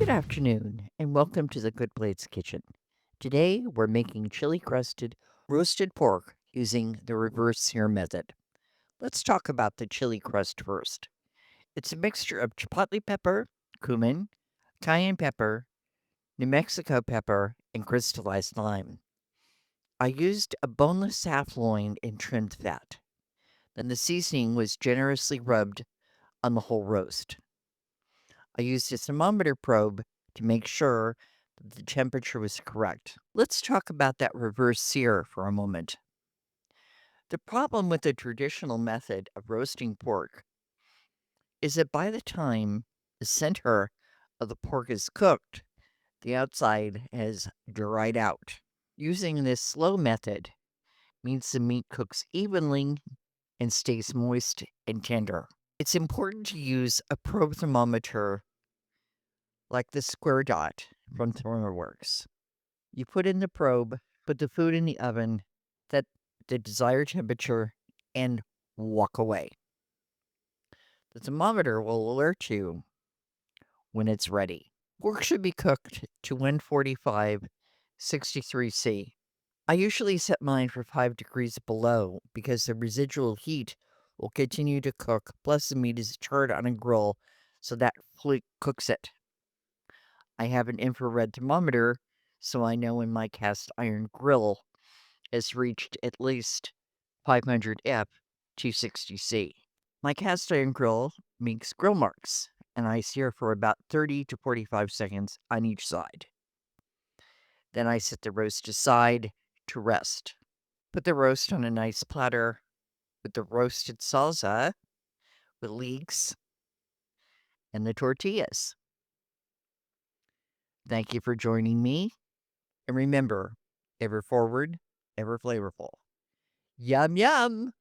Good afternoon, and welcome to the Good Plates Kitchen. Today, we're making chili-crusted roasted pork using the reverse sear method. Let's talk about the chili crust first. It's a mixture of chipotle pepper, cumin, cayenne pepper, New Mexico pepper, and crystallized lime. I used a boneless half loin in trimmed fat. Then the seasoning was generously rubbed on the whole roast. I used a thermometer probe to make sure that the temperature was correct. Let's talk about that reverse sear for a moment. The problem with the traditional method of roasting pork is that by the time the center of the pork is cooked, the outside has dried out. Using this slow method means the meat cooks evenly and stays moist and tender. It's important to use a probe thermometer like the square dot from ThermoWorks. You put in the probe, put the food in the oven, set the desired temperature, and walk away. The thermometer will alert you when it's ready. Pork should be cooked to 145, 63°C. I usually set mine for 5 degrees below because the residual heat will continue to cook, plus the meat is charred on a grill, so that cooks it. I have an infrared thermometer, so I know when my cast iron grill has reached at least 500 F 260C. My cast iron grill makes grill marks, and I sear for about 30 to 45 seconds on each side. Then I set the roast aside to rest. Put the roast on a nice platter with the roasted salsa, with leeks, and the tortillas. Thank you for joining me. And remember, ever forward, ever flavorful. Yum, yum.